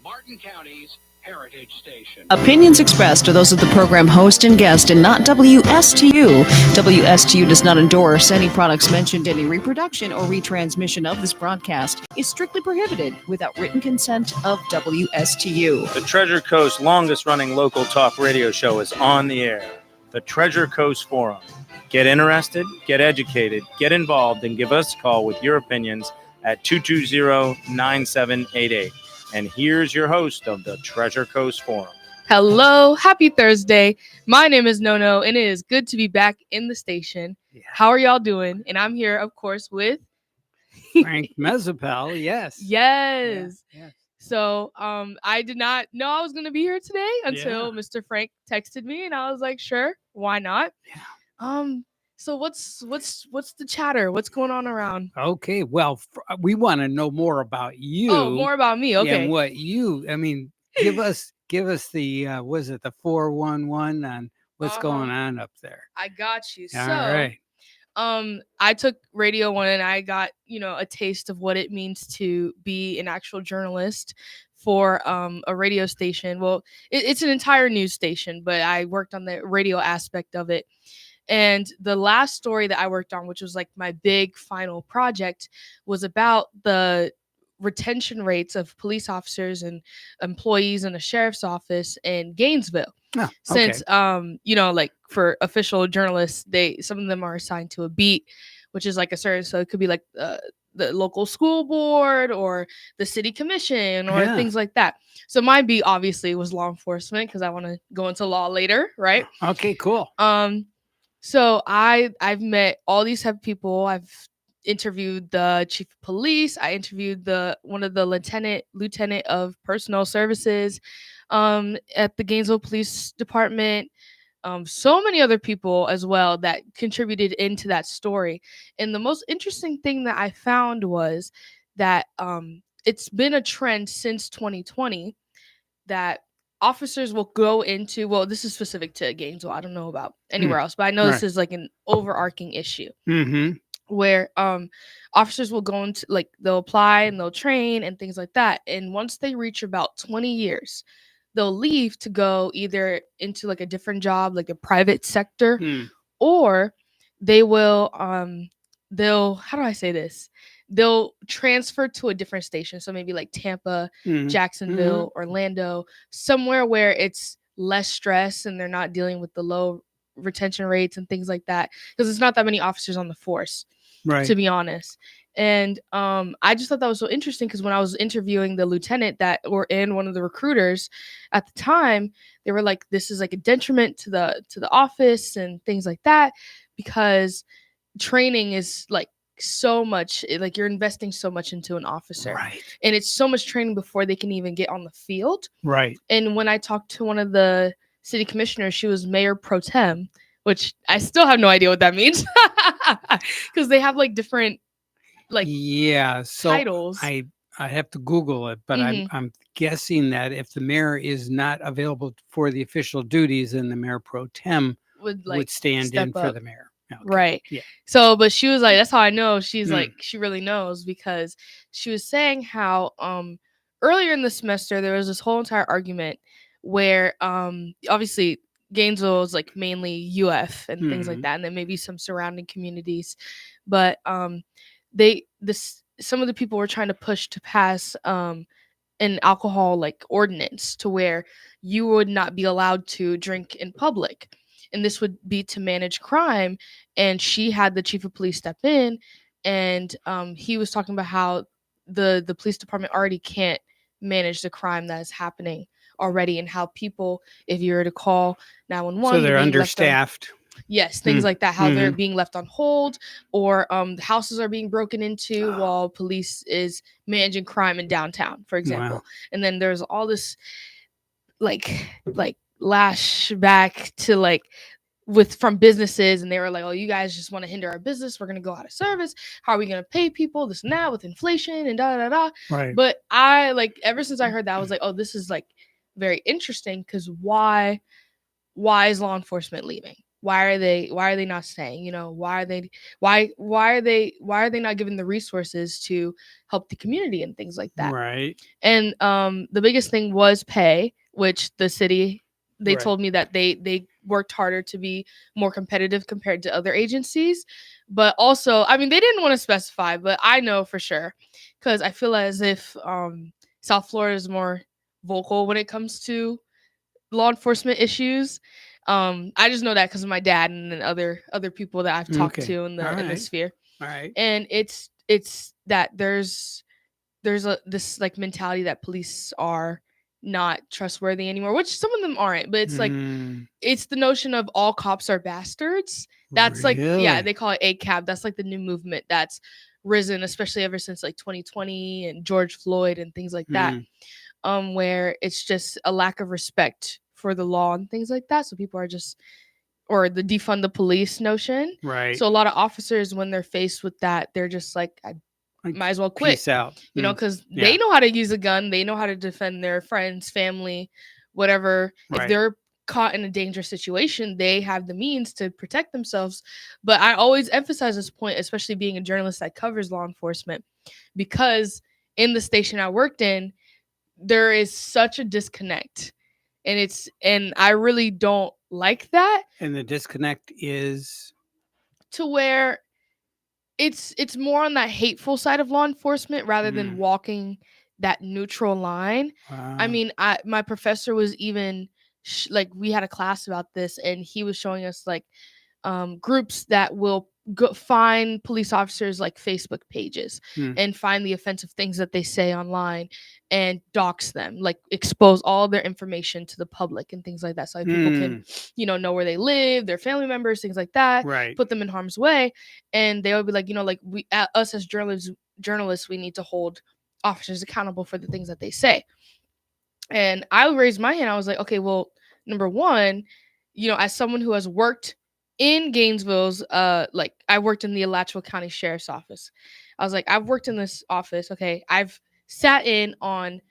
Martin County's Heritage Station. Opinions expressed are those of the program host and guest and not WSTU. WSTU does not endorse any products mentioned. Any reproduction or retransmission of this broadcast is strictly prohibited without written consent of WSTU. The Treasure Coast longest-running local talk radio show is on the air. The Treasure Coast Forum. Get interested, get educated, get involved, and give us a call with your opinions at 220-9788. And here's your host of the Treasure Coast Forum. Hello, happy Thursday. My name is Nono, and it is good to be back in the station. Yeah. How are y'all doing? And I'm here, of course, with Frank Mezzapel. Yes. Yes. Yeah. So, I did not know I was going to be here today until Mr. Frank texted me, and I was like, sure, why not? Yeah. So what's the chatter? What's going on around? Okay, well, we want to know more about you. Oh, more about me. Okay. And what give us the was it the 411 on what's going on up there? I got you. All right. I took Radio 1 and I got, a taste of what it means to be an actual journalist for a radio station. Well, it's an entire news station, but I worked on the radio aspect of it. And the last story that I worked on, which was like my big final project, was about the retention rates of police officers and employees in a sheriff's office in Gainesville. Oh, okay. Since, like for official journalists, some of them are assigned to a beat, which is like so it could be like the local school board or the city commission or things like that. So my beat obviously was law enforcement because I want to go into law later, right? Okay, cool. So I've met all these type of people. I've interviewed the chief of police. I interviewed one of the lieutenant of personnel services at the Gainesville Police Department. So many other people as well that contributed into that story. And the most interesting thing that I found was that it's been a trend since 2020 that officers will go into, well, this is specific to Gainesville. I don't know about anywhere else, but I know this is like an overarching issue where officers will go into, like, they'll apply and they'll train and things like that. And once they reach about 20 years, they'll leave to go either into like a different job, like a private sector, or they will, how do I say this? They'll transfer to a different station. So maybe like Tampa, Jacksonville, Orlando, somewhere where it's less stress and they're not dealing with the low retention rates and things like that. Because it's not that many officers on the force, to be honest. And I just thought that was so interesting because when I was interviewing the lieutenant and one of the recruiters at the time, they were like, this is like a detriment to the office and things like that, because training is like so much, like you're investing so much into an officer, and it's so much training before they can even get on the field. And when I talked to one of the city commissioners, she was mayor pro tem, which I still have no idea what that means because they have like different titles. I have to Google it, but I'm guessing that if the mayor is not available for the official duties, then the mayor pro tem would stand in for the mayor. Okay. Right. Yeah. So, but she was like, that's how I know she's like, she really knows, because she was saying how earlier in the semester, there was this whole entire argument where obviously Gainesville is like mainly UF and things like that. And then maybe some surrounding communities. But some of the people were trying to push to pass an alcohol like ordinance to where you would not be allowed to drink in public. And this would be to manage crime. And she had the chief of police step in, and he was talking about how the police department already can't manage the crime that is happening already, and how people, if you were to call 911, so they're understaffed. Yes, things like that, how they're being left on hold, or houses are being broken into while police is managing crime in downtown, for example. Wow. And then there's all this like lash back to like from businesses, and they were like, oh, you guys just want to hinder our business, we're going to go out of service, how are we going to pay people, this and that, with inflation and But I, like, ever since I heard that, I was like, oh, this is like very interesting, because why is law enforcement leaving? why are they not staying? Why are they not given the resources to help the community and things like that? Right. And the biggest thing was pay, which the city, they told me that they worked harder to be more competitive compared to other agencies. But also, I mean, they didn't want to specify, but I know for sure, because I feel as if South Florida is more vocal when it comes to law enforcement issues. I just know that because of my dad and then other people that I've talked to in the sphere. All right. And it's that there's this like mentality that police are not trustworthy anymore, which some of them aren't, but it's like it's the notion of all cops are bastards. That's like, yeah, they call it ACAB. That's like the new movement that's risen, especially ever since like 2020 and George Floyd and things like that. Where it's just a lack of respect for the law and things like that. So people are just, or the defund the police notion. Right. So a lot of officers, when they're faced with that, they're just like, I might as well quit. Peace out. Because they know how to use a gun. They know how to defend their friends, family, whatever. If they're caught in a dangerous situation, they have the means to protect themselves. But I always emphasize this point, especially being a journalist that covers law enforcement, because in the station I worked in, there is such a disconnect. And I really don't like that. And the disconnect is to where it's more on that hateful side of law enforcement rather than walking that neutral line. I mean, my professor was even like, we had a class about this, and he was showing us like groups that will find police officers like Facebook pages and find the offensive things that they say online and dox them, like expose all their information to the public and things like that, so people can know where they live, their family members, things like that, put them in harm's way. And they would be like, like, us as journalists, we need to hold officers accountable for the things that they say. And I raised my hand. I was like, okay, well, number one, as someone who has worked in Gainesville's, like, I worked in the Alachua County Sheriff's Office. I was like, I've worked in this office. Okay, I've sat in on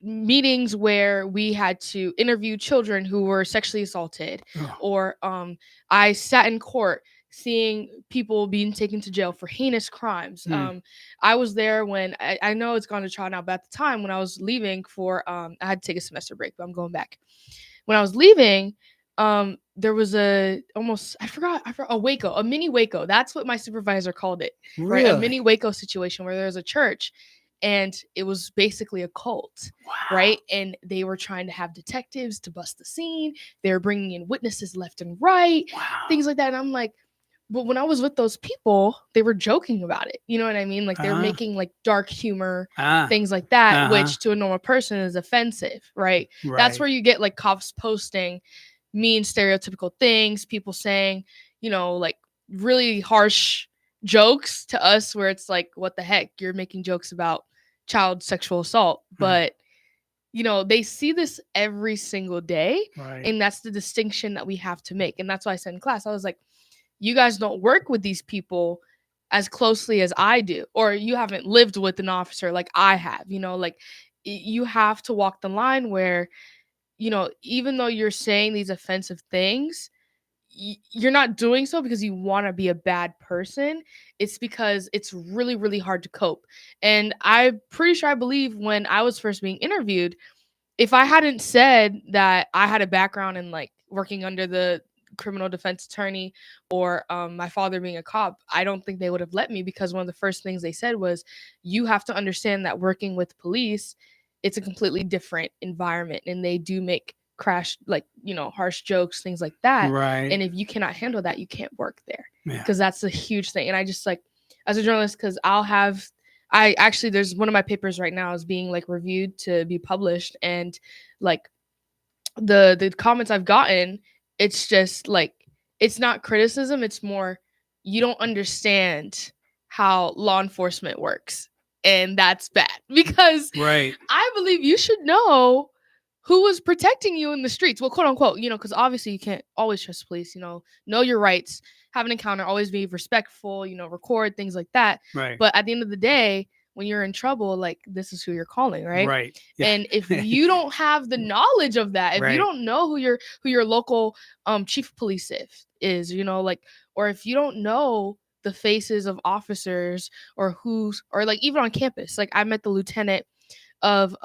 meetings where we had to interview children who were sexually assaulted, or I sat in court seeing people being taken to jail for heinous crimes. I was there when I know it's gone to trial now, but at the time when I was leaving for I had to take a semester break, but I'm going back. When I was leaving, there was a Waco, a mini Waco. That's what my supervisor called it. Really? Right? A mini Waco situation where there's a church and it was basically a cult. Wow. Right? And they were trying to have detectives to bust the scene. They were bringing in witnesses left and right, things like that. And I'm like, but when I was with those people, they were joking about it. You know what I mean? Like, they were making like dark humor, things like that, which to a normal person is offensive, right? That's where you get like cops posting mean stereotypical things, people saying, like really harsh jokes to us, where it's like, what the heck? You're making jokes about child sexual assault. But, they see this every single day. And that's the distinction that we have to make. And that's why I said in class, I was like, you guys don't work with these people as closely as I do, or you haven't lived with an officer like I have, like, you have to walk the line where, even though you're saying these offensive things, you're not doing so because you want to be a bad person. It's because it's really, really hard to cope. And I'm pretty sure, I believe when I was first being interviewed, if I hadn't said that I had a background in like working under the criminal defense attorney or my father being a cop, I don't think they would have let me, because one of the first things they said was, you have to understand that working with police, it's a completely different environment, and they do make harsh jokes, things like that. And if you cannot handle that, you can't work there, because that's a huge thing. And I just, like, as a journalist, because there's one of my papers right now is being like reviewed to be published, and like the comments I've gotten, it's just like, it's not criticism, it's more, you don't understand how law enforcement works, and that's bad, because I believe you should know who was protecting you in the streets, well, quote unquote, because obviously you can't always trust police, know your rights, have an encounter, always be respectful, record things like that. But at the end of the day, when you're in trouble, like this is who you're calling, right? Right. Yeah. And if you don't have the knowledge of that, if Right. you don't know who your local chief of police is, like, or if you don't know the faces of officers or like even on campus, like I met the lieutenant of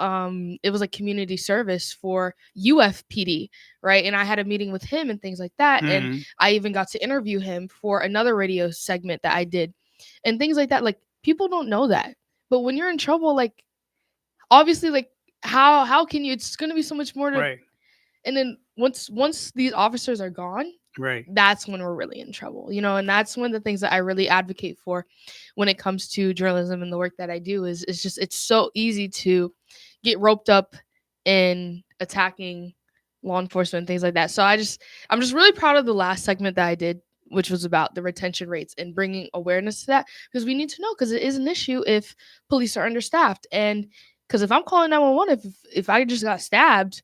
it was like community service for UFPD, right? And I had a meeting with him and things like that. And I even got to interview him for another radio segment that I did and things like that. Like people don't know that. But when you're in trouble, like obviously, like how can you, it's gonna be so much more to Right. And then once these officers are gone, Right. that's when we're really in trouble, and that's one of the things that I really advocate for when it comes to journalism and the work that I do is it's so easy to get roped up in attacking law enforcement and things like that. So I'm just really proud of the last segment that I did, which was about the retention rates and bringing awareness to that, because we need to know, because it is an issue if police are understaffed. And because if I'm calling 911, if I just got stabbed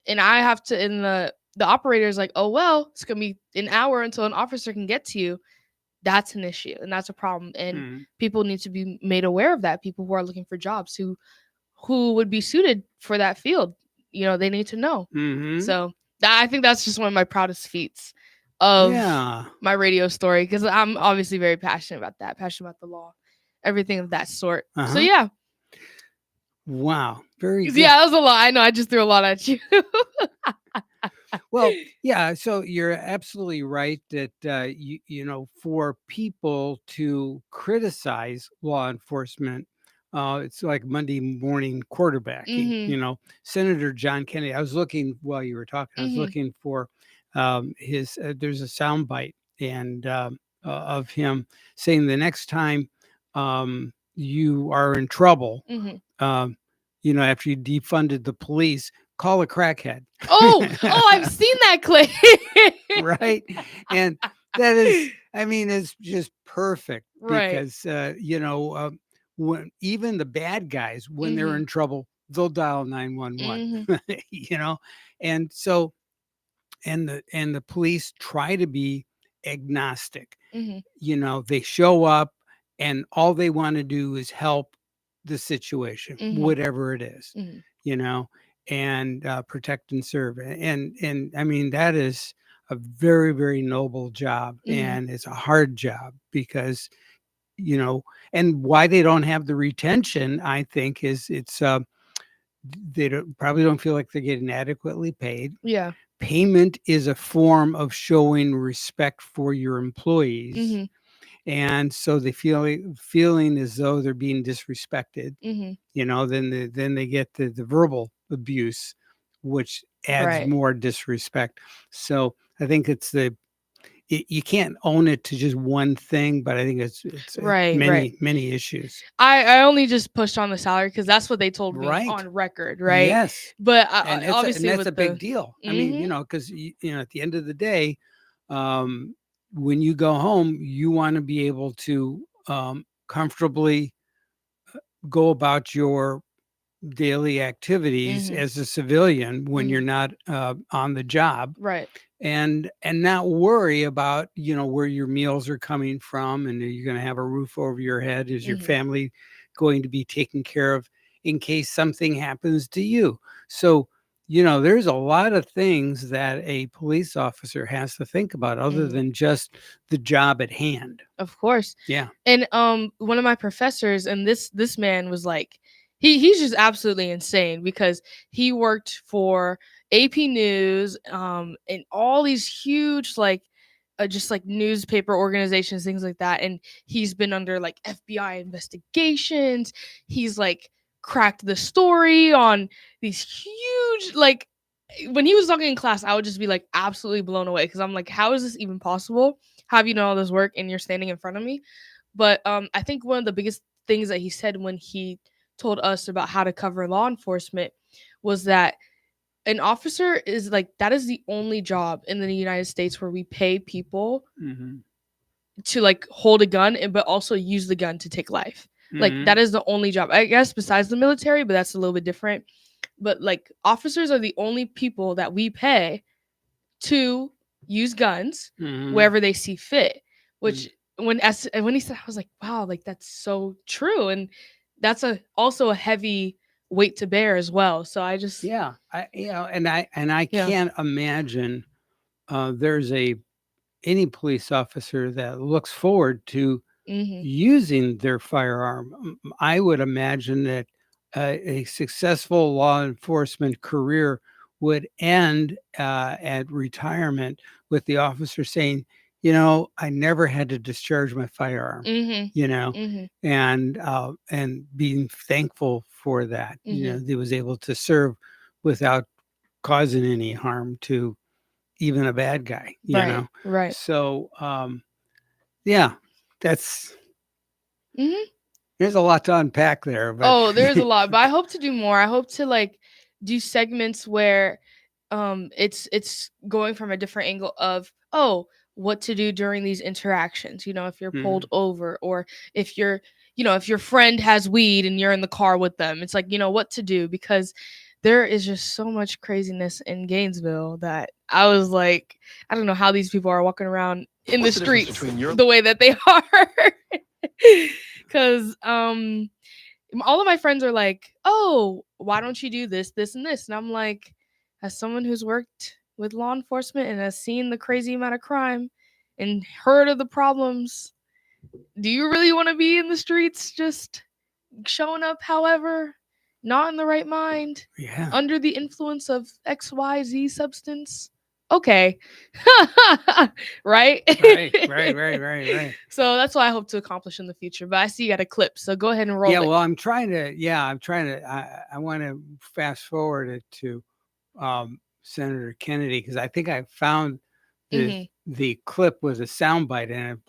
and I have to, and the operator is like, oh, well, it's going to be an hour until an officer can get to you. That's an issue and that's a problem. And people need to be made aware of that. People who are looking for jobs who would be suited for that field, they need to know. So I think that's just one of my proudest feats of my radio story, because I'm obviously very passionate about that, passionate about the law, everything of that sort. So yeah. Wow. Very good. Yeah, that was a lot. I know I just threw a lot at you. Well, yeah. So you're absolutely right that, for people to criticize law enforcement, it's like Monday morning quarterbacking. Senator John Kennedy, I was looking while you were talking, I was looking for his, there's a soundbite and of him saying the next time you are in trouble, after you defunded the police, call a crackhead. Oh, I've seen that clip. Right. And that is, it's just perfect. Right. Because, when even the bad guys, when they're in trouble, they'll dial 911, and so, and the police try to be agnostic. They show up and all they want to do is help the situation, whatever it is, and protect and serve. And that is a very, very noble job. And it's a hard job because, and why they don't have the retention, I think, is they probably don't feel like they're getting adequately paid. Yeah. Payment is a form of showing respect for your employees. And so they feeling as though they're being disrespected, then they get the verbal abuse, which adds more disrespect. So I think you can't own it to just one thing, but I think it's many issues. I only just pushed on the salary because that's what they told me on record, right? Yes. But obviously that's a big deal. I mean, because at the end of the day, when you go home, you want to be able to comfortably go about your daily activities as a civilian when you're not on the job, right? And not worry about where your meals are coming from, and are you going to have a roof over your head? Is your family going to be taken care of in case something happens to you? So there's a lot of things that a police officer has to think about other than just the job at hand. Of course. Yeah. And one of my professors, and this man was like, he's just absolutely insane because he worked for AP News and all these huge just like newspaper organizations, things like that. And he's been under like FBI investigations. He's like cracked the story on these huge, like when he was talking in class, I would just be like absolutely blown away because I'm like, how is this even possible? How have you done all this work and you're standing in front of me? But I think one of the biggest things that he said when he told us about how to cover law enforcement was that an officer is like, that is the only job in the United States where we pay people to like hold a gun but also use the gun to take life. Like that is the only job, I guess, besides the military, but that's a little bit different. But like officers are the only people that we pay to use guns wherever they see fit, which when he said, I was like, wow, like that's so true. And that's also a heavy weight to bear as well. So I just Yeah, and I Yeah. can't imagine there's any police officer that looks forward to using their firearm. I would imagine that a successful law enforcement career would end at retirement with the officer saying, I never had to discharge my firearm, and being thankful for that. That he was able to serve without causing any harm to even a bad guy. Right. So yeah, that's Mhm. there's a lot to unpack there, but Oh, there's a lot, but I hope to do more. I hope to like do segments where it's going from a different angle of, oh, what to do during these interactions, if you're pulled over, or if if your friend has weed and you're in the car with them. It's like, what to do, because there is just so much craziness in Gainesville that I was like, I don't know how these people are walking around in the streets the way that they are. Cuz all of my friends are like, "Oh, why don't you do this, this, and this?" And I'm like, as someone who's worked with law enforcement and has seen the crazy amount of crime and heard of the problems, do you really want to be in the streets just showing up however, not in the right mind, under the influence of XYZ substance? Okay. Right? Right. So that's what I hope to accomplish in the future. But I see you got a clip, so go ahead and roll it. Well, I'm trying to, I want to fast forward it to Senator Kennedy, because I think I found the clip with a soundbite in it,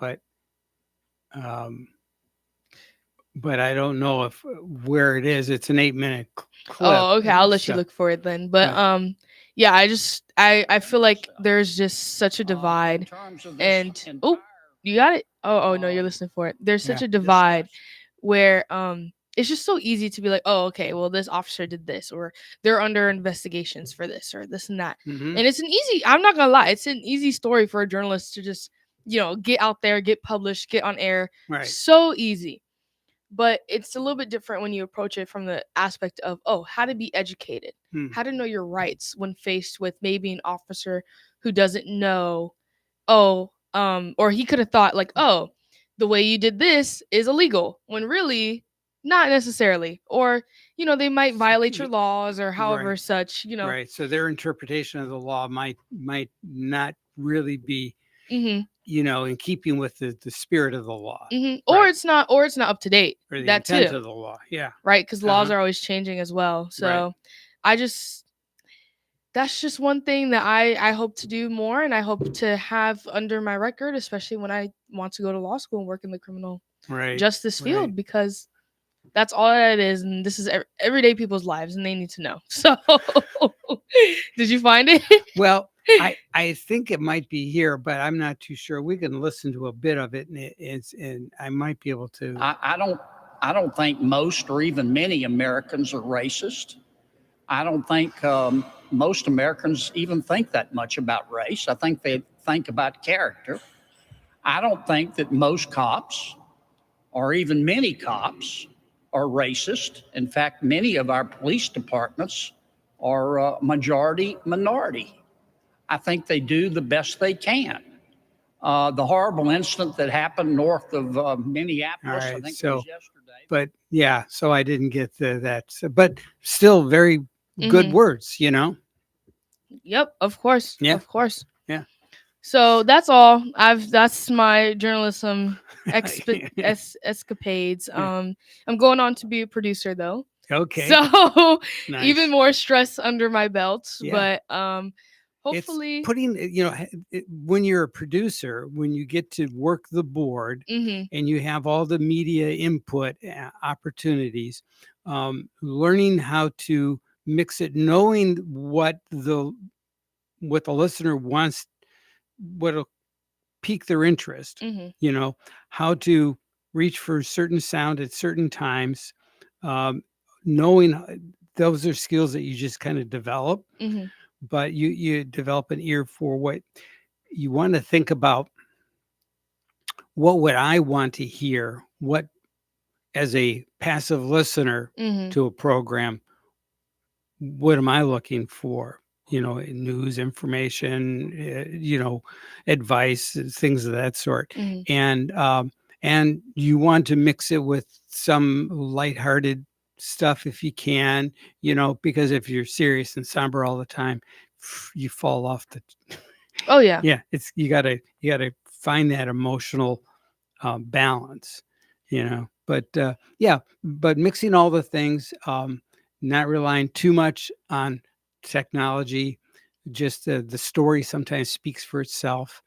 but I don't know where it is. It's an 8-minute clip. Oh, okay. I'll let you look for it then. But yeah, I feel like there's just such a divide. And you got it? Oh no, you're listening for it. There's such a divide where it's just so easy to be like, oh, okay, well, this officer did this, or they're under investigations for this, or this and that. And it's I'm not gonna lie, it's an easy story for a journalist to just, get out there, get published, get on air. Right. So easy. But it's a little bit different when you approach it from the aspect of, how to be educated, how to know your rights when faced with maybe an officer who doesn't know, or he could have thought like, the way you did this is illegal, when really not necessarily. Or, they might violate your laws or however such, Right. So their interpretation of the law might not really be in keeping with the spirit of the law. Or it's not up to date. Or the that intent too. of the law. Yeah. Right. Because laws are always changing as well. So that's just one thing that I hope to do more, and I hope to have under my record, especially when I want to go to law school and work in the criminal justice field, because that's all that it is. And this is everyday people's lives, and they need to know. So did you find it? Well, I think it might be here, but I'm not too sure. We can listen to a bit of it, and I might be able to. I don't think most or even many Americans are racist. I don't think most Americans even think that much about race. I think they think about character. I don't think that most cops, or even many cops, are racist. In fact, many of our police departments are majority minority. I think they do the best they can. The horrible incident that happened north of Minneapolis, I think it was yesterday. But yeah, so I didn't get that. But still very good words, Yep, of course. Yeah. Of course. Yeah. So that's all. That's my journalism escapades. I'm going on to be a producer though. Okay. So nice. Even more stress under my belt. Yeah. But hopefully it's putting, when you're a producer, when you get to work the board and you have all the media input opportunities, learning how to mix it, knowing what the listener wants, what'll pique their interest, how to reach for certain sound at certain times, knowing those are skills that you just kind of develop, but you develop an ear for what you want to think about. What would I want to hear? What as a passive listener Mhm. to a program, what am I looking for? News, information, advice, things of that sort. Mhm. And you want to mix it with some lighthearted stuff if you can, because if you're serious and somber all the time, you fall off the. Oh yeah. Yeah, you gotta find that emotional balance, but mixing all the things, not relying too much on technology, just the story sometimes speaks for itself,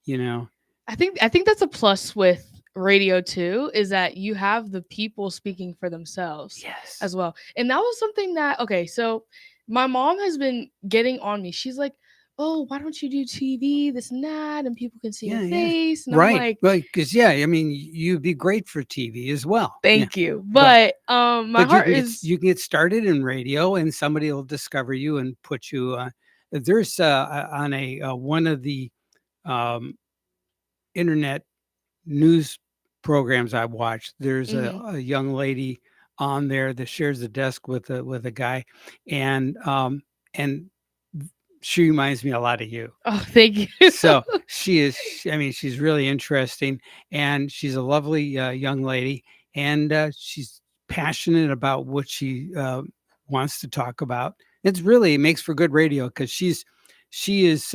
you know. I think that's a plus with radio too, is that you have the people speaking for themselves Yes. as well. And that was something that, okay, so my mom has been getting on me. She's like, "Oh, why don't you do TV, this and that, and people can see your Yeah, yeah. face?" And I'm Right. like, Right. Because I mean, you'd be great for TV as well. Yeah. "Thank you." But My but you heart can get is you can get started in radio, and somebody will discover you and put you on. There's on a one of the um, internet news programs I watch. There's mhm. a young lady on there that shares the desk with a guy, and she reminds me a lot of you. Oh, thank you. So she is. I mean, she's really interesting, and she's a lovely young lady, and she's passionate about what she wants to talk about. It makes for good radio because she is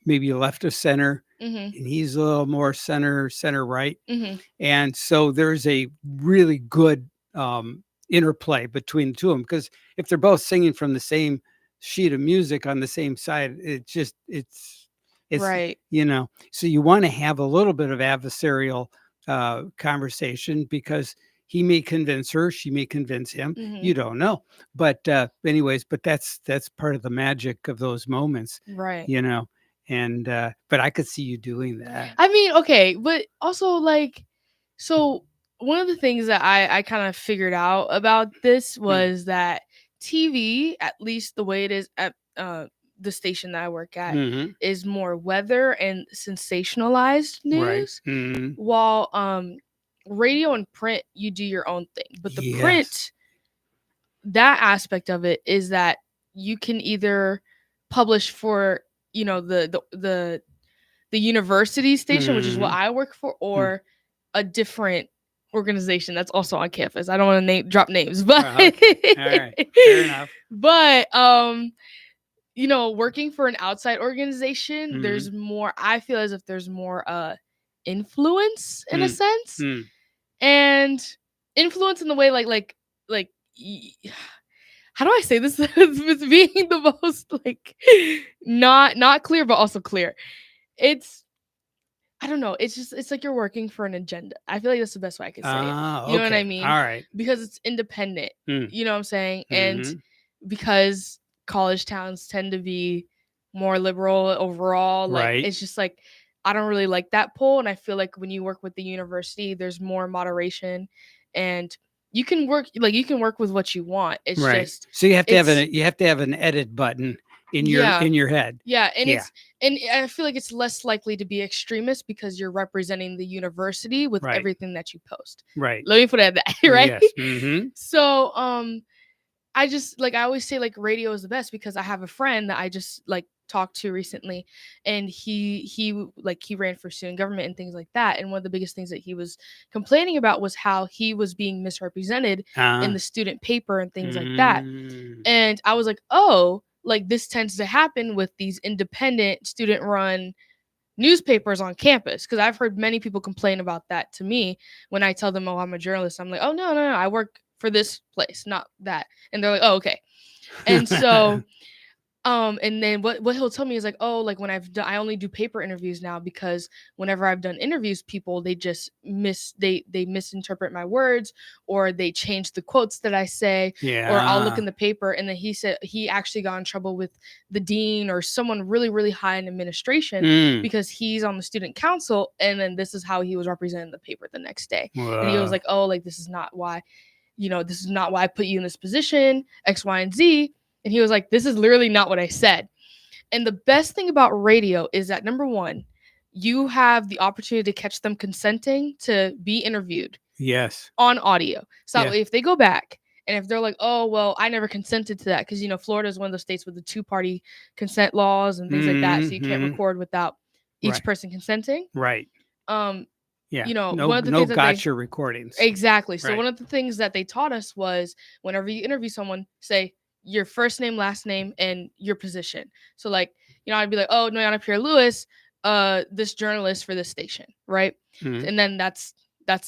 maybe left of center, Mhm. and he's a little more center right, Mhm. and so there's a really good interplay between the two of them, because if they're both singing from the same sheet of music on the same side, it's Right. so you want to have a little bit of adversarial conversation, because he may convince her, she may convince him, Mhm. you don't know, but anyways, but that's part of the magic of those moments, Right. you know and but I could see you doing that. I mean, okay, but also like, so one of the things that I kind of figured out about this Mm. was that TV, at least the way it is at the station that I work at, Mhm. is more weather and sensationalized Right. news, Mhm. while radio and print, you do your own thing. But the Yes. print, that aspect of it is that you can either publish for, the university station, which is what Mhm. I work for, Mm. or a different organization that's also on campus. I don't want to drop names, but Okay. All right. Fair enough. but working for an outside organization, Mhm. there's more. I feel as if there's more influence in a Mm. sense, Mm. and influence in the way like how do I say this with being the most like not clear but also clear. It's I don't know. It's like you're working for an agenda. I feel like that's the best way I could say it. Ah, You know what I okay. mean? All right. Because it's independent. Mm. You know what I'm saying? And Mhm. because college towns tend to be more liberal overall, like Right. it's just like I don't really like that pull. And I feel like when you work with the university, there's more moderation, and you can work with what you want. It's Right. just So it's you have to have an edit button in yeah. your head. Yeah, and Yeah. I feel like it's less likely to be extremist because you're representing the university with Right. everything that you post. Right. Let me put it at that, right? Yes. Mhm. So, I just like I always say like radio is the best because I have a friend that I just like talked to recently, and he ran for student government and things like that. And one of the biggest things that he was complaining about was how he was being misrepresented in Uh, the student paper and things like that. mm. And I was like, oh, like this tends to happen with these independent student run newspapers on campus. Cause I've heard many people complain about that to me when I tell them, oh, I'm a journalist. I'm like, oh, no, no, no, I work for this place, not that. And they're like, oh, okay. And so and then what he'll tell me is like, oh, like when I only do paper interviews now because whenever I've done interviews, people they just they misinterpret my words, or they change the quotes that I say, or I'll look Yeah. in the paper and then he said he actually got in trouble with the dean or someone really, really high in administration Mm. because he's on the student council, and then this is how he was representing the paper the next day. And he was Whoa. like, oh, like this is not why, this is not why I put you in this position, X, Y, and Z. And he was like, this is literally not what I said. And the best thing about radio is that number one, you have the opportunity to catch them consenting to be interviewed. Yes. on audio. So that Yeah. way if they go back and if they're like, oh, well, I never consented to that, because, Florida is one of those states with the 2-party consent laws and things like that. So you can't Mhm. record without each Right. person consenting. Right. Yeah. One of the No things that they gotcha recordings. exactly. So Right. one of the things that they taught us was whenever you interview someone, say your first name, last name, and your position. So like, I'd be like, oh, Noyana Pierre Lewis, this journalist for this station, right? Mhm. And then that's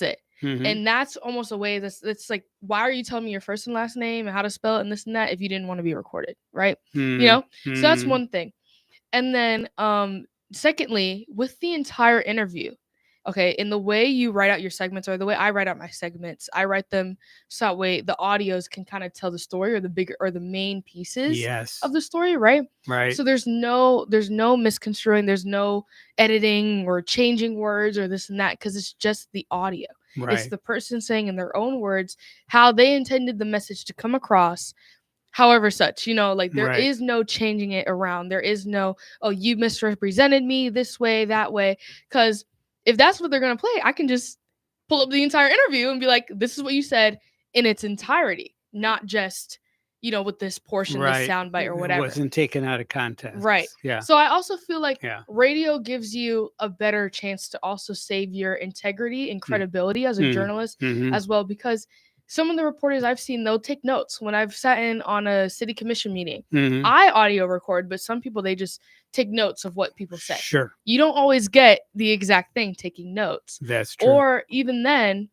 it. Mhm. And that's almost a way that's like, why are you telling me your first and last name and how to spell it and this and that if you didn't want to be recorded, right? So that's one thing. And then secondly, with the entire interview, okay, in the way you write out your segments, or the way I write out my segments, I write them so that way the audios can kind of tell the story, or the bigger or the main pieces Yes. of the story, right? Right. So there's no misconstruing, there's no editing or changing words or this and that, because it's just the audio. It's Right. the person saying in their own words how they intended the message to come across. However, such, like there Right. is no changing it around. There is no, oh, you misrepresented me this way, that way. Because if that's what they're going to play, I can just pull up the entire interview and be like, this is what you said in its entirety, not just, with this portion, this Right. soundbite or It whatever. wasn't taken out of context. Right. Yeah. So I also feel like Yeah. radio gives you a better chance to also save your integrity and credibility as a journalist Mhm. as well, because some of the reporters I've seen, they'll take notes when I've sat in on a city commission meeting. Mhm. I audio record, but some people, they just take notes of what people say. Sure. You don't always get the exact thing taking notes. That's true. Or even then,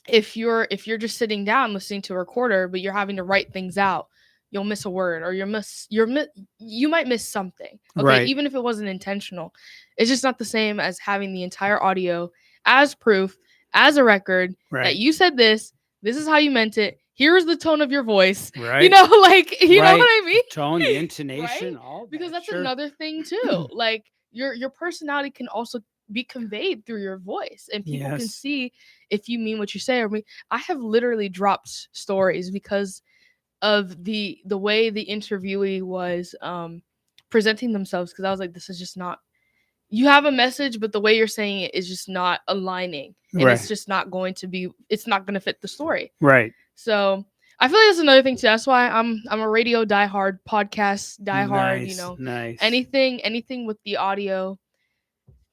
if you're just sitting down listening to a recorder, but you're having to write things out, you'll miss a word, or you might miss something. Okay, Right. even if it wasn't intentional, it's just not the same as having the entire audio as proof, as a record that Right. you said this. This is how you meant it. Here's the tone of your voice. Right. Like you know Right. what I mean? The tone, the intonation, Right? all that. Because that's Sure. another thing too. Like your personality can also be conveyed through your voice, and people can Yes. see if you mean what you say. I have literally dropped stories because of the way the interviewee was presenting themselves, because I was like, this is just not, you have a message, but the way you're saying it is just not aligning, and Right. it's just not going to fit the story. Right. So I feel like that's another thing too. That's why I'm a radio diehard, podcast diehard. Nice. Anything with the audio.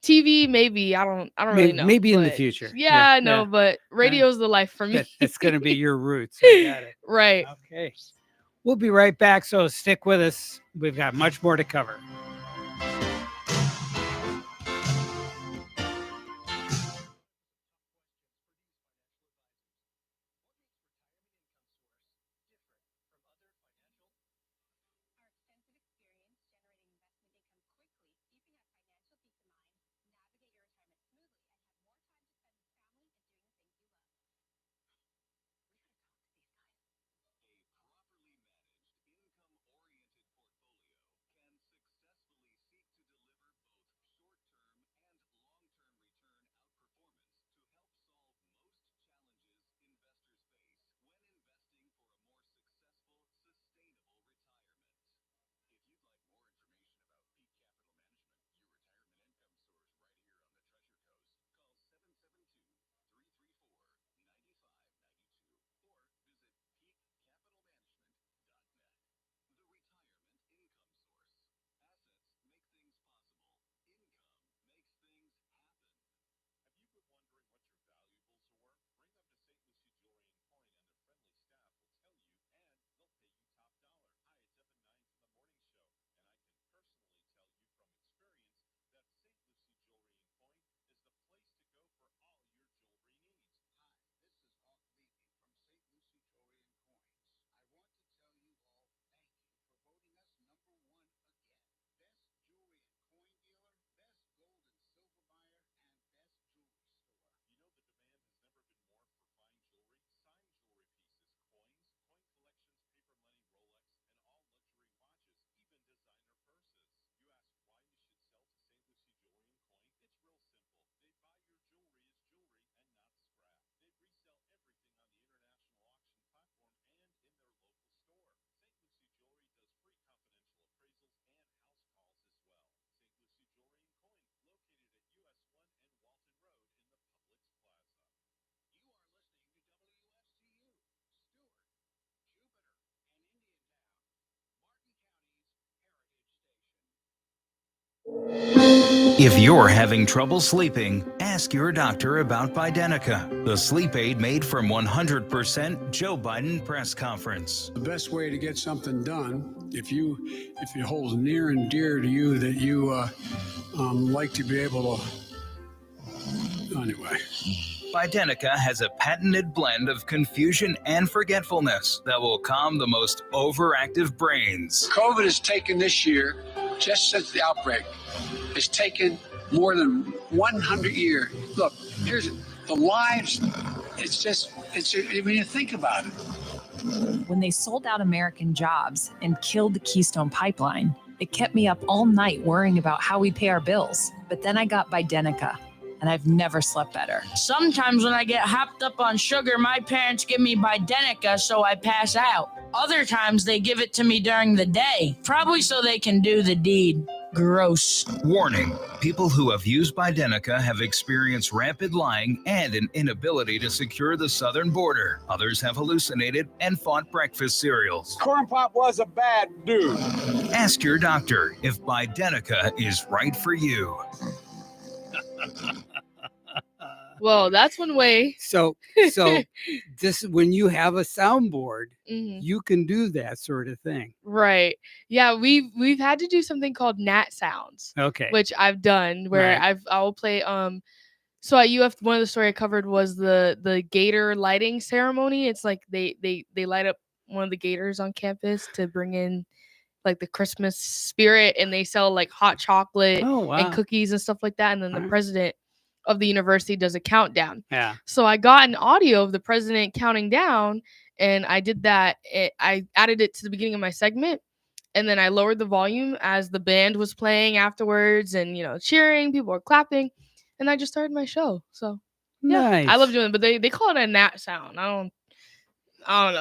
TV, maybe. I don't really know. Maybe in the but future. Yeah, I know, but radio's the life for me. That's going to be your roots. I got it. Right. Okay. We'll be right back, so stick with us. We've got much more to cover. If you're having trouble sleeping, ask your doctor about Bidenica, the sleep aid made from 100% Joe Biden press conference. The best way to get something done, if it holds near and dear to you that you like to be able to, anyway. Bidenica has a patented blend of confusion and forgetfulness that will calm the most overactive brains. COVID has taken this year, just since the outbreak, has taken more than 100 years. Look, here's the lives. When you think about it. When they sold out American jobs and killed the Keystone Pipeline, it kept me up all night worrying about how we pay our bills. But then I got Bidenica, and I've never slept better. Sometimes when I get hopped up on sugar, my parents give me Bidenica so I pass out. Other times they give it to me during the day, probably so they can do the deed. Gross. Warning, people who have used Bidenica have experienced rapid lying and an inability to secure the southern border. Others have hallucinated and fought breakfast cereals. Corn Pop was a bad dude. Ask your doctor if Bidenica is right for you. Well, that's one way. So this, when you have a soundboard, you can do that sort of thing. Right. Yeah, we've had to do something called Nat Sounds. Okay. Which I've done where I'll play so at UF one of the story I covered was the gator lighting ceremony. It's like they light up one of the gators on campus to bring in like the Christmas spirit, and they sell like hot chocolate and cookies and stuff like that, and then the president of the university does a countdown. Yeah. So I got an audio of the president counting down, and I did that. I added it to the beginning of my segment, and then I lowered the volume as the band was playing afterwards, and cheering, people were clapping, and I just started my show. So yeah, nice. I love doing it, but they call it a Nat sound. I don't know.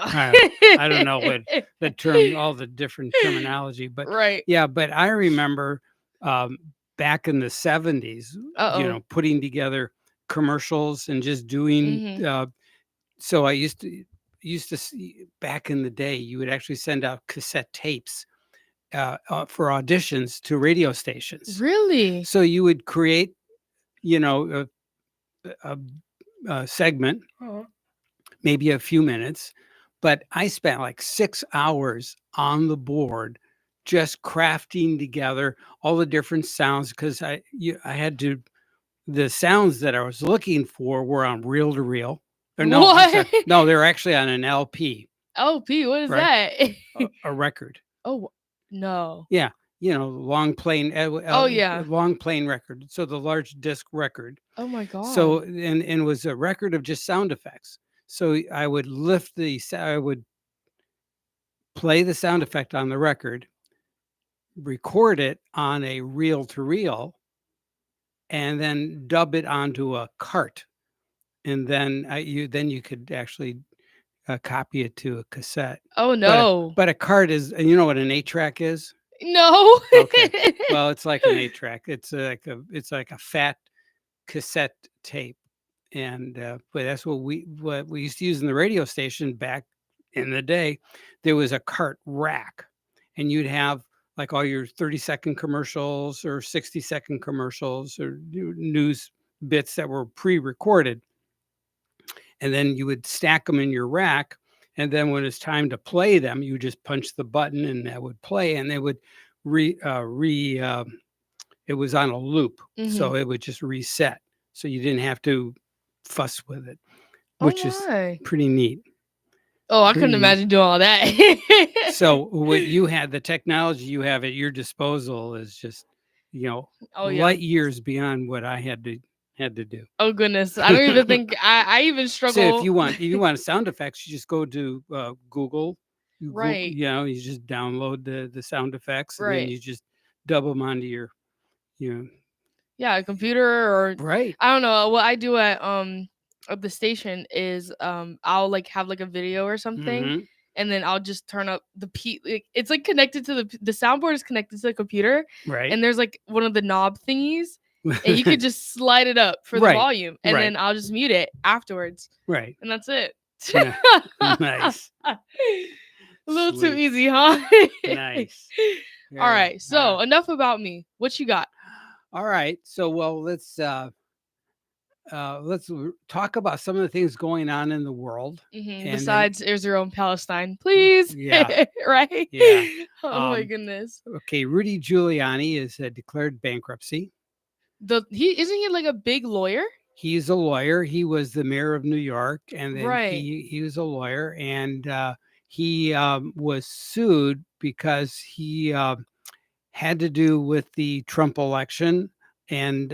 I don't know what the term, all the different terminology, but right. Yeah, but I remember back in the 70s, putting together commercials and just doing. So I used to see, back in the day, you would actually send out cassette tapes for auditions to radio stations. Really? So you would create, a segment, maybe a few minutes, but I spent like 6 hours on the board just crafting together all the different sounds, because I had to, the sounds that I was looking for were on reel to reel. No, they're actually on an LP. LP, what is that? A record. Oh no. Yeah, long plain. Long plain record. So the large disc record. Oh my god. So and it was a record of just sound effects. So I would I would play the sound effect on the record, record it on a reel to reel, and then dub it onto a cart, and then you could actually copy it to a cassette. Oh no! But a cart is, you know what an 8-track is? No. Okay. Well, it's like an 8-track. It's like a fat cassette tape, and but that's what we used to use in the radio station back in the day. There was a cart rack, and you'd have like all your 30-second commercials or 60-second commercials or news bits that were pre-recorded. And then you would stack them in your rack. And then when it's time to play them, you just punch the button and that would play. And they would it was on a loop. So it would just reset. So you didn't have to fuss with it, which is pretty neat. Oh, I couldn't imagine doing all that. So what you had, the technology you have at your disposal is just, light years beyond what I had to do. Oh goodness, I don't even think I even struggle. So if you want sound effects, you just go to Google. Right. You just download the sound effects, and right. then you just dub them onto your, a computer or right. I don't know. What I do at the station is I'll like have like a video or something, and then I'll just turn up the it's like connected to the soundboard is connected to the computer, right? And there's like one of the knob thingies, and you could just slide it up for the volume, and then I'll just mute it afterwards, right? And that's it. Yeah. Nice. A little too easy, huh? Nice. All right. So enough about me. What you got? All right. So, well, let's talk about some of the things going on in the world. And Besides Israel and Palestine, please. Yeah. Right? Yeah. Oh my goodness. Okay, Rudy Giuliani is declared bankruptcy. Isn't he like a big lawyer? He's a lawyer. He was the mayor of New York, and then Right. he was a lawyer, and he was sued because he had to do with the Trump election. And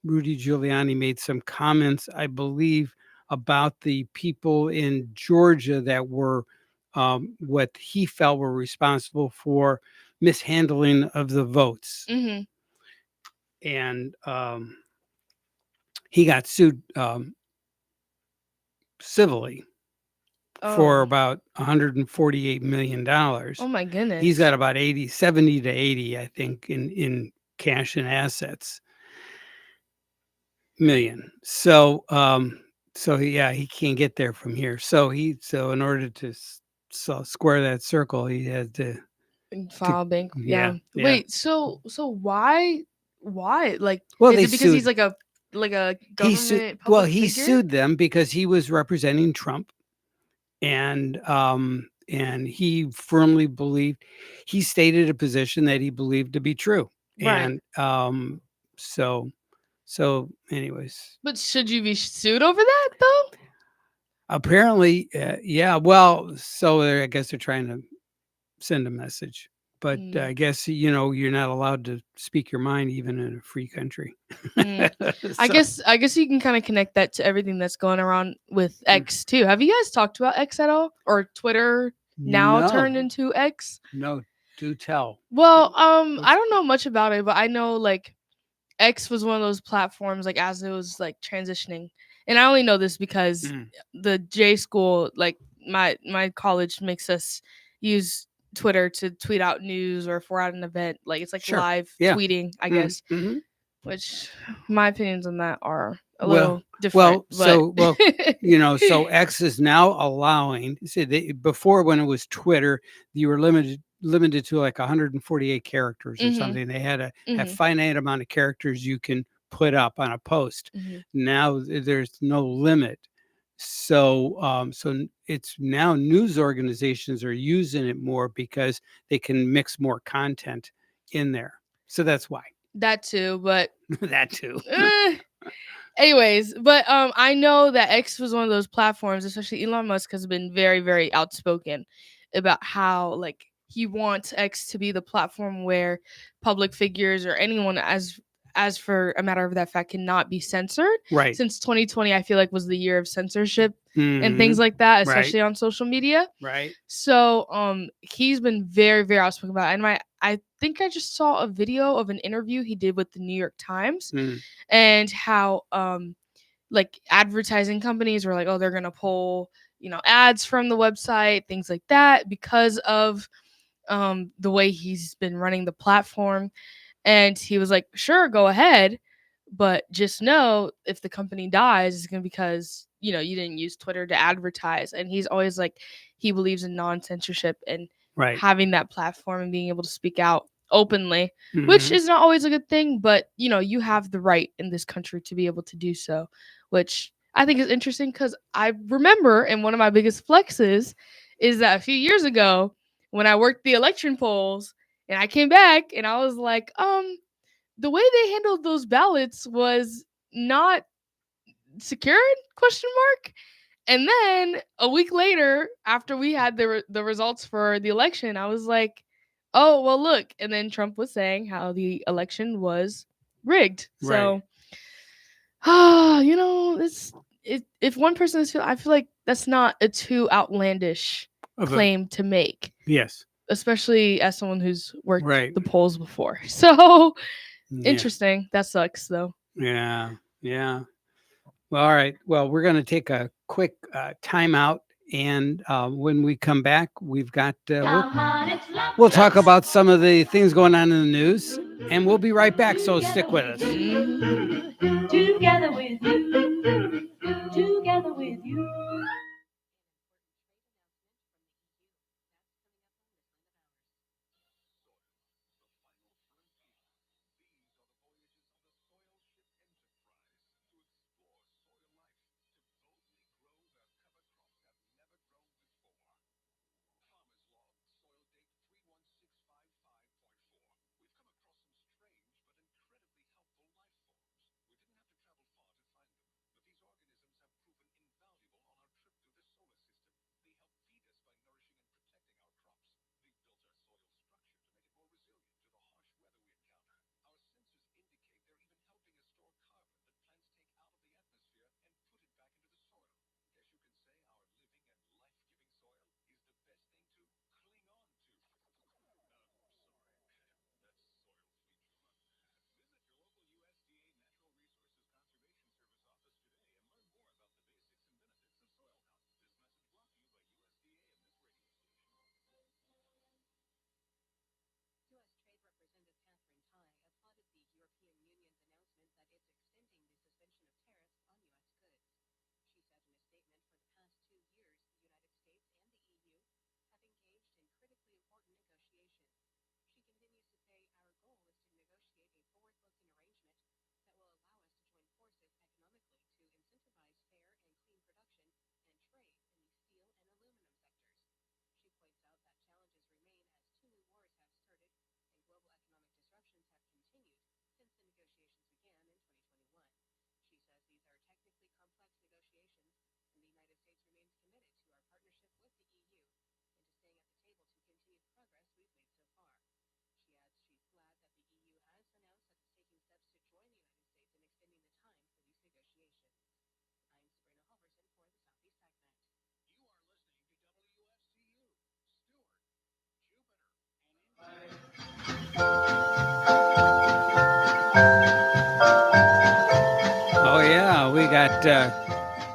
Rudy Giuliani made some comments, I believe, about the people in Georgia that were what he felt were responsible for mishandling of the votes. Mm-hmm. And he got sued civilly for about $148 million. Oh my goodness. He's got about 70 to 80, I think, in cash and assets million. So yeah, he can't get there from here. So in order to square that circle, he had to file bank. Yeah. yeah. Wait, so why like Well, is they it because he's sued. like a He government well, public he figure? sued them because he was representing Trump, and he firmly believed, he stated a position that he believed to be true. Right. And so anyways, But should you be sued over that though? apparently, yeah. Well, so I guess they're trying to send a message, but I guess you're not allowed to speak your mind even in a free country. I guess you can kind of connect that to everything that's going around with X too. Have you guys talked about X at all, or Twitter now turned into X? No, do tell. Well, I don't know much about it, but I know like X was one of those platforms like as it was like transitioning. And I only know this because the J school, like my college makes us use Twitter to tweet out news, or if we're at an event, like it's like live tweeting, I guess. Which my opinions on that are a little different. So X is now allowing. See, before, when it was Twitter, you were limited to like 148 characters or something. They had a finite amount of characters you can put up on a post. Now there's no limit. So it's now news organizations are using it more because they can mix more content in there. So that's why. That too, but that too. Anyways, but I know that X was one of those platforms, especially Elon Musk has been very, very outspoken about how like he wants X to be the platform where public figures or anyone as for a matter of that fact cannot be censored. Right. Since 2020, I feel like was the year of censorship and things like that, especially on social media. Right. So he's been very, very outspoken about it. And I think I just saw a video of an interview he did with the New York Times and how like advertising companies were like, oh, they're gonna pull, ads from the website, things like that, because of the way he's been running the platform. And he was like, sure, go ahead. But just know if the company dies, it's going to be because, you didn't use Twitter to advertise. And he's always like, he believes in non-censorship and having that platform and being able to speak out openly, which is not always a good thing. But, you have the right in this country to be able to do so, which I think is interesting because I remember, and one of my biggest flexes is that a few years ago when I worked the election polls and I came back and I was like, the way they handled those ballots was not secured, ? And then a week later, after we had the results for the election, I was like, oh, well, look. And then Trump was saying how the election was rigged. So, if one person is I feel like that's not a too outlandish claim to make. Yes. Especially as someone who's worked the polls before. So interesting. That sucks though. Yeah. Yeah. Well, all right. Well, we're going to take a quick timeout. And when we come back, we've got, we'll talk about some of the things going on in the news, and we'll be right back. So stick with us. Together with you. Together with you.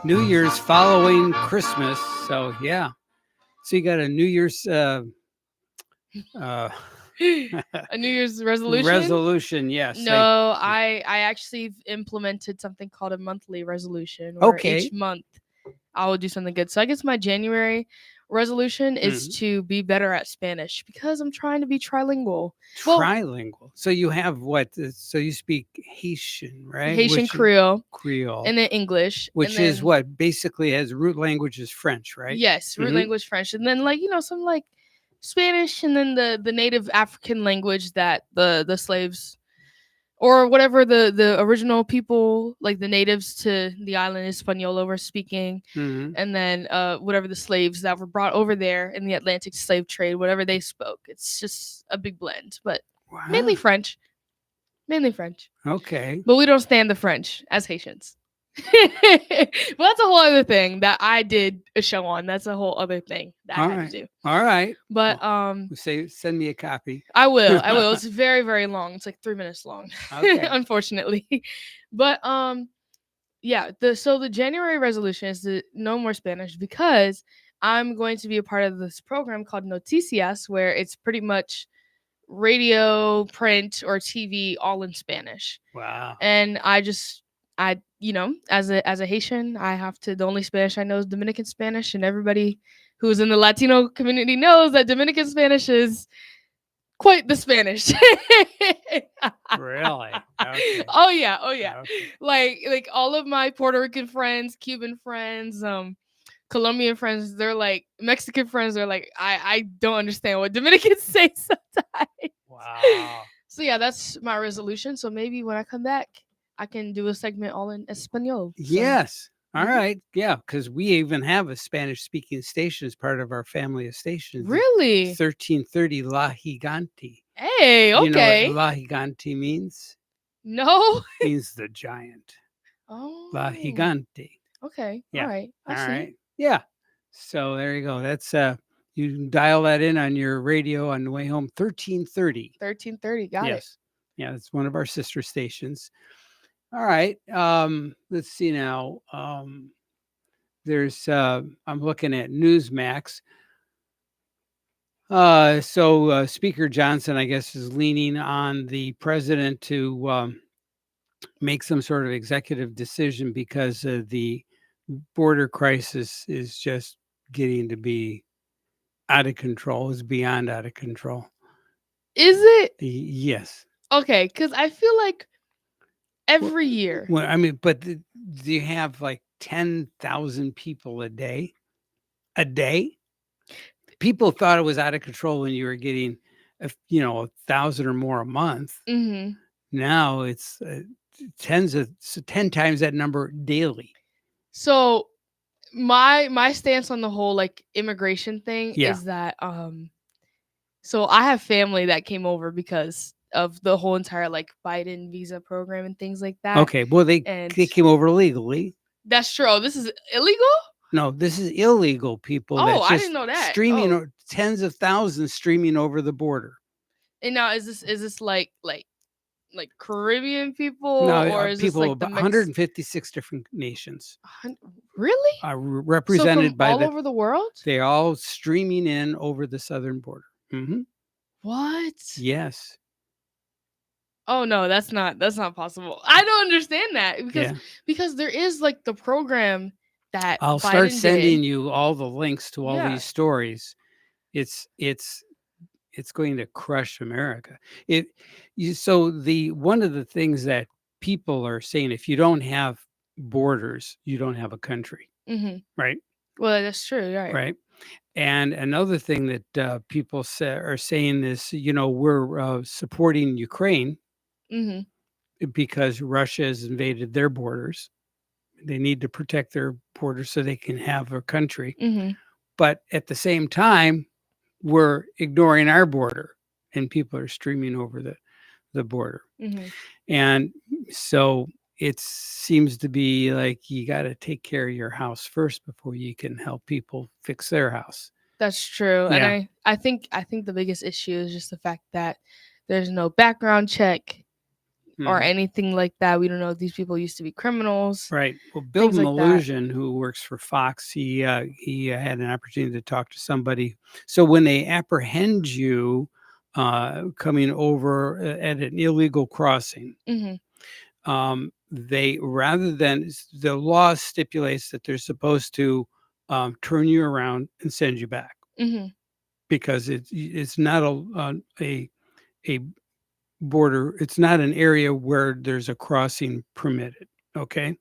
New Year's following Christmas. So yeah. So you got a New Year's A New Year's resolution? resolution, yes. No, I actually implemented something called a monthly resolution, where Okay. each month I will do something good. So I guess my January resolution is to be better at Spanish because I'm trying to be trilingual. Well, Trilingual. So you have what? So you speak Haitian, right? Haitian Which- Creole Creole. and then English. Which and is then- what basically has root language is French, right? Yes, root language French. And then some like Spanish, and then the native African language that the slaves or whatever the original people, like the natives to the island Hispaniola, were speaking. And then whatever the slaves that were brought over there in the Atlantic slave trade, whatever they spoke. It's just a big blend, but mainly French. Mainly French. Okay. But we don't stand the French as Haitians. But that's a whole other thing that I did a show on. That's a whole other thing that I had to do. All right. But send me a copy. I will. It's very, very long. It's like 3 minutes long. Okay. Unfortunately. But yeah, the January resolution is to know more Spanish because I'm going to be a part of this program called Noticias, where it's pretty much radio, print, or TV all in Spanish. Wow. And I as a Haitian, I have to, the only Spanish I know is Dominican Spanish, and everybody who's in the Latino community knows that Dominican Spanish is quite the Spanish. Really? Okay. Oh yeah. Okay. Like all of my Puerto Rican friends, Cuban friends, Colombian friends, they're like Mexican friends, they're like, I don't understand what Dominicans say sometimes. Wow. So yeah, that's my resolution. So maybe when I come back, I can do a segment all in Espanol. So. Yes. All right. Yeah, because we even have a Spanish-speaking station as part of our family of stations. Really? 1330 La Gigante. Hey, okay. You know what La Gigante means? No. Means the giant. Oh. La Gigante. Okay. Yeah. All right. I see. Right. Yeah. So there you go. That's you can dial that in on your radio on the way home. 1330. 1330. Got it. Yeah, it's one of our sister stations. All right. Let's see now. There's I'm looking at Newsmax. So Speaker Johnson, I guess, is leaning on the president to make some sort of executive decision because the border crisis is just getting to be out of control. It's beyond out of control. Is it? Yes. Okay, because I feel like every year. Well, I mean, but do you have like 10,000 people a day? A day? People thought it was out of control when you were getting, 1,000 or more a month. Mm-hmm. Now it's 10 times that number daily. So my stance on the whole like immigration thing is that so I have family that came over because of the whole entire like Biden visa program and things like that. Okay, well they came over legally. That's true. Oh, this is illegal? No, this is illegal people. Oh, that's I just didn't know that. Streaming tens of thousands streaming over the border. And now is this like Caribbean people, No, or is people this like about 156 different nations. Really? Are represented so from by all over the world? They're all streaming in over the southern border. Mm-hmm. What? Yes. Oh no, that's not possible. I don't understand that because there is like the program that I'll Biden start sending did. you all the links to all these stories. It's going to crush America. One of the things that people are saying, if you don't have borders, you don't have a country, right? Well, that's true, right? Right. And another thing that people are saying is, we're supporting Ukraine because Russia has invaded their borders. They need to protect their borders so they can have a country. But at the same time, we're ignoring our border and people are streaming over the border. And so it seems to be like you got to take care of your house first before you can help people fix their house. That's true. Yeah. And I think the biggest issue is just the fact that there's no background check. or anything like that. We don't know if these people used to be criminals. Right. Well, Bill things like that. Mallusion, who works for Fox, he had an opportunity to talk to somebody. So when they apprehend you coming over at an illegal crossing, they, rather than, the law stipulates that they're supposed to turn you around and send you back, because it's not a border. It's not an area where there's a crossing permitted. Okay.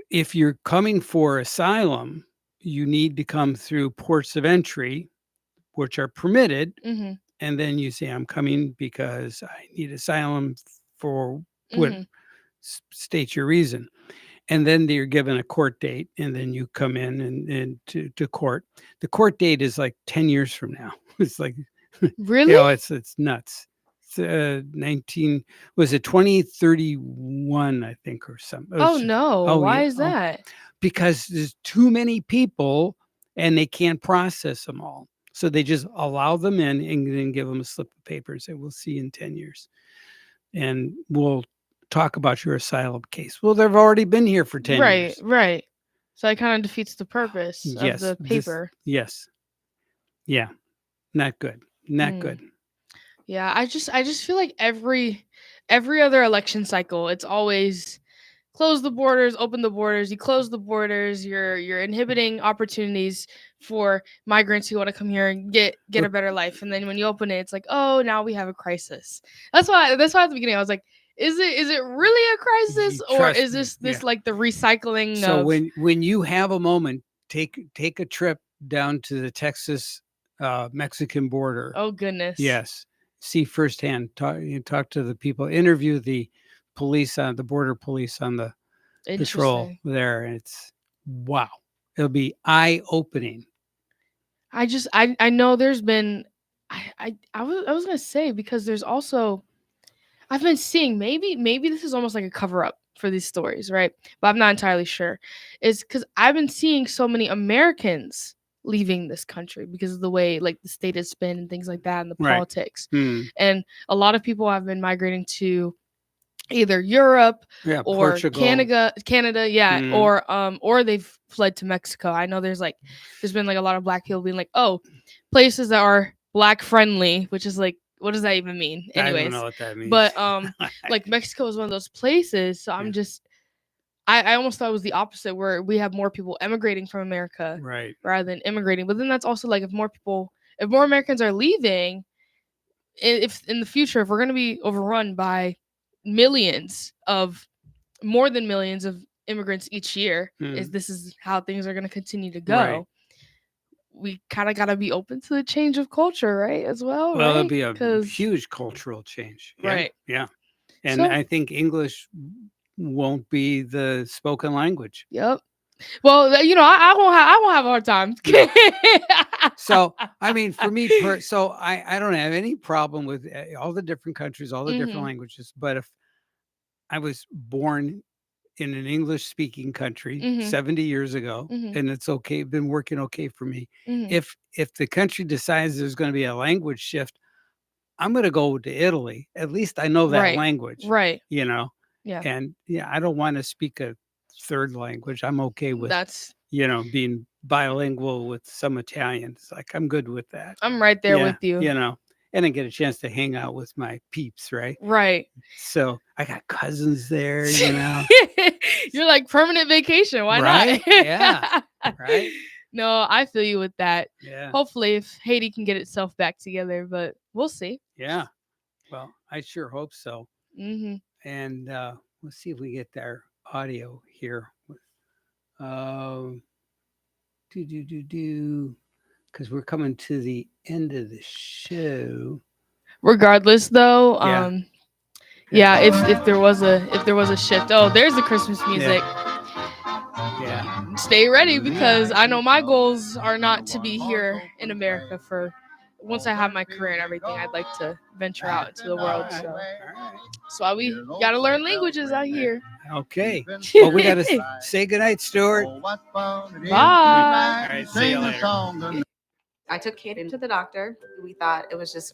If you're coming for asylum, you need to come through ports of entry, which are permitted. And then you say, I'm coming because I need asylum for what state your reason. And then you're given a court date, and then you come in and to court. The court date is like 10 years from now. It's like, really? It's nuts. It's 2031, I think, or something. Oh no. Why is that? Because there's too many people and they can't process them all. So they just allow them in and then give them a slip of paper and say, we'll see you in 10 years. And we'll talk about your asylum case. Well, they've already been here for 10 years. Right. So it kind of defeats the purpose of the paper. Yes. Yeah. Not good. Not good. Yeah, I just feel like every other election cycle, it's always close the borders, open the borders. You close the borders, you're inhibiting opportunities for migrants who want to come here and get a better life. And then when you open it, it's like, oh, now we have a crisis. That's why at the beginning I was like, is it really a crisis, or is this like the recycling? So when you have a moment, take a trip down to the Texas Mexican border. Oh goodness. Yes. See firsthand. Talk to the people. Interview the police on the border police on the patrol there. It's wow. It'll be eye-opening. I know there's been I was gonna say, because there's also, I've been seeing, maybe this is almost like a cover-up for these stories, right? But I'm not entirely sure. It's because I've been seeing so many Americans leaving this country because of the way like the state has been and things like that, and the politics. And a lot of people have been migrating to either Europe or Portugal. Canada, or they've fled to Mexico. I know there's been like a lot of black people being like, oh, places that are black friendly, which is like, what does that even mean? Anyways, I don't know what that means. But like Mexico is one of those places, so I'm just, I almost thought it was the opposite, where we have more people emigrating from America rather than immigrating. But then that's also like, if more Americans are leaving, if in the future, if we're going to be overrun by more than millions of immigrants each year, this is how things are going to continue to go. We kind of got to be open to the change of culture, right? As well. Well, right? it'll be a huge cultural change. Yeah? Right. Yeah. And I think English won't be the spoken language. Yep. Well, I won't have a hard time. So, I mean, for me, so I don't have any problem with all the different countries, all the different languages. But if I was born in an English-speaking country 70 years ago, and it's okay, been working okay for me. If the country decides there's going to be a language shift, I'm going to go to Italy. At least I know that language. Right. Yeah. And I don't want to speak a third language. I'm okay with being bilingual with some Italian. It's like, I'm good with that. I'm right there with you. And I get a chance to hang out with my peeps, right? Right. So I got cousins there, You're like permanent vacation. Why not? Yeah. Right. No, I feel you with that. Yeah. Hopefully, if Haiti can get itself back together, but we'll see. Yeah. Well, I sure hope so. And let's see if we get our audio here. Because we're coming to the end of the show. Regardless, though, if there was a shift, there's the Christmas music. Yeah. Stay ready, because I know my goals are not to be here in America for. Once I have my career and everything, I'd like to venture out into the world. So that's why we got to learn languages out here. Okay. Well, we got to say goodnight, Stuart. Bye. All right, see you later. I took Kate into the doctor. We thought it was just